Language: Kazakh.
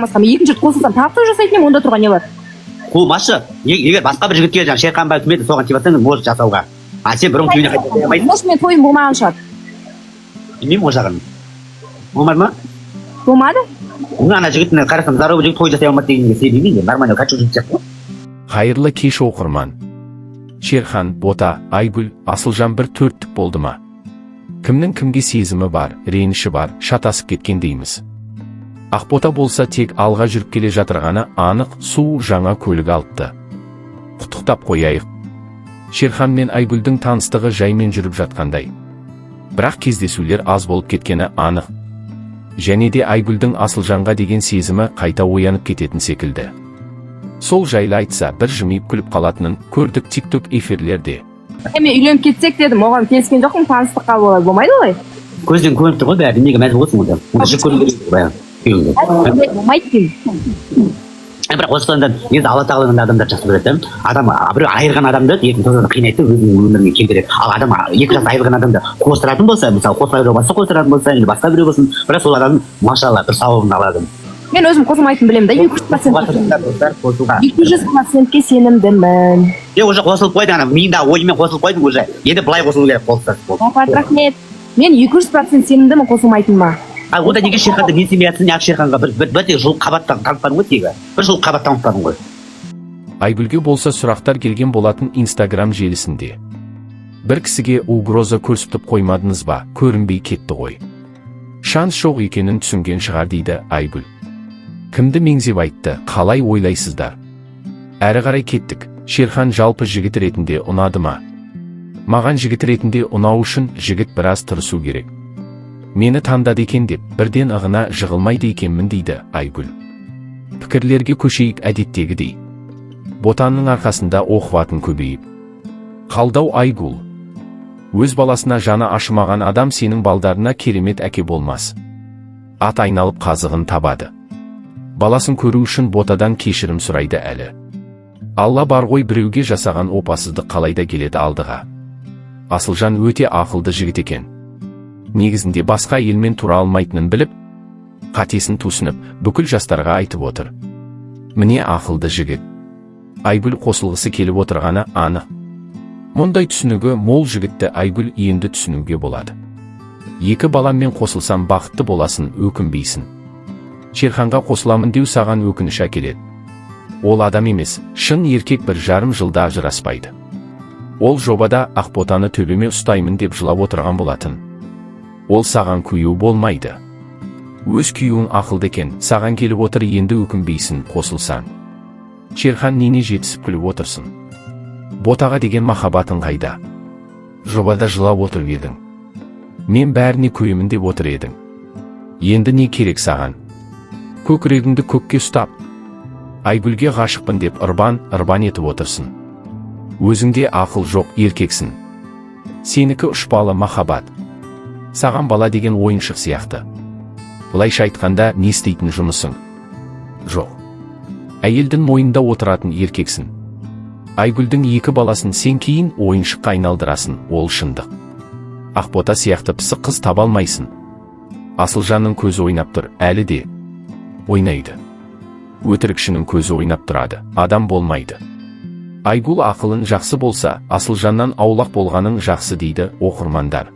басқа. Мен екінші рет қосылсам тағы той жасайтын едім, онда тұрған не бар? қуылмашы. Егер басқа бір жігітке жаңағы Шерхан үкіметі соған тиіп жатсаң, может жасауға. А сен бұрын күйеуіне қайта қоя алмайсың. Может, мен тойым болмаған шығар. Білмеймін ол жағын. Болмады ма? Болмады? Ана жігіттің қарасам, здоровый жігіт той жасай алмады дегенге себебі нормально хочу жігіт сияқты. Қайырлы кеш оқырман. Шерхан, Бота, Айгүл, Асылжан бір төрттік болды ма? Кімнің кімге сезімі бар, реніші бар, шатасып кеткен дейміз. Ақбота болса тек алға жүріп келе жатырғаны анық, су жаңа көлік алыпты. Құттықтап қояйық. Шерхан мен Айгүлдің таныстығы жаймен жүріп жатқандай. Бірақ кездесулер аз болып кеткені анық. Және де Айгүлдің Асылжанға деген сезімі қайта оянып кететін секілді. Сол жайлы айтса бір жымиып күліп қалатынын көрдік TikTok эфирлерде. Мен үйленіп кетсек дедім, оған келіскен жоқпын, таныстыққа болады, болмайды олай? Көзден көрініп тұр ғой, бәрі неге мәз болсын онда. Онда жек көру керек баяғы. Болмайды деймін. Бірақ осыдан енді Алла тағаладан адамдар жақсы көреді. Адам біреу айырған адамды ертең содан қинайды, өзінің өміріне келтіреді. Ал адам екі жас айырған адамды қостыратын болса, мысалы қосылай жобасы қостыратын болса, или басқа біреу болсын, бірақ сол адам машалла бір сауабын алады. Мен өзім қосылмайтын білемін да, 200%-ке сенімдімін. Уже қосылып қойды, ана миында ойымен қосылып қойдың уже. Енді былай қосылу керек қосылса. Рахмет. Мен 200% сенімдімін қосылмайтыныма. Ал ода неге Шерханды мен сенбейатсың, неге Шерханға бір жыл қабаттан танытпадың ғой тегі? Бір жыл қабат танытпадың ғой. Айгүлге болса сұрақтар келген болатын Instagram желісінде. Бір кісіге угроза көрсетіп қоймадыңыз ба, көрінбей кетті ғой. Шанс жоқ екенін түсінген шығар дейді Айгүл. Кімді меңзеп айтты, қалай ойлайсыздар? Әрі қарай кеттік. Шерхан жалпы жігіт ретінде ұнады ма? Маған жігіт ретінде ұнау үшін жігіт біраз тырысу керек. Мені таңдады екен деп, бірден ығына жығылмайды екенмін дейді Айгүл. Пікірлерге көшейік әдеттегідей. Ботаның арқасында оқуатын көбейіп. Қалдау Айгүл. Өз баласына жаны ашымаған адам сенің балдарына керемет әке болмас. Ат айналып қазығын табады. Баласын көру үшін Ботадан кешірім сұрайды әлі. Алла бар ғой, біреуге жасаған опасыздық қалайда келеді алдыға. Асылжан өте ақылды жігіт екен. Негізінде басқа елмен тұра алмайтынын біліп, қатесін түсініп, бүкіл жастарға айтып отыр. Міне ақылды жігіт. Айгүл қосылғысы келіп отырғаны анық. Мұндай түсінігі мол жігітті Айгүл енді түсінуге болады. Екі баламмен қосылсам бақытты боласын, өкінбейсің. Шерханға қосыламын деу саған өкініш әкеледі. Ол адам емес, шын еркек 1,5 жылда ажыраспайды. Ол жобада Ақботаны төбеме ұстаймын деп жылап отырған болатын. Ол саған күйеу болмайды. Өз күйеуің ақылды екен, саған келіп отыр, енді өкінбейсің қосылсаң. Шерхан нене жетісіп күліп отырсың? Ботаға деген махаббатың қайда? Жобада жылап отырып едің. Мен бәріне көремін деп отыр едің. Енді не керек саған? Көкірегіңді көкке ұстап, Айгүлге ғашықпын деп ырбан етіп отырсың. Өзіңде ақыл жоқ, еркексің. Сенікі ұшпалы махаббат. Саған бала деген ойыншық сияқты. Бұлайша айтқанда не істейтін жұмысың? Жоқ. Әйелдің мойнында отыратын еркексің. Айгүлдің 2 баласын сен кейін ойыншыққа айналдырасың, ол шындық. Ақбота сияқты пысық қыз таба алмайсың. Асылжанның көзі ойнап тұр, әлі де ойнайды. Өтірікшінің көзі ойнап тұрады, адам болмайды. Айгүл ақылын жақсы болса, Асылжаннан аулақ болғаның жақсы дейді оқырмандар.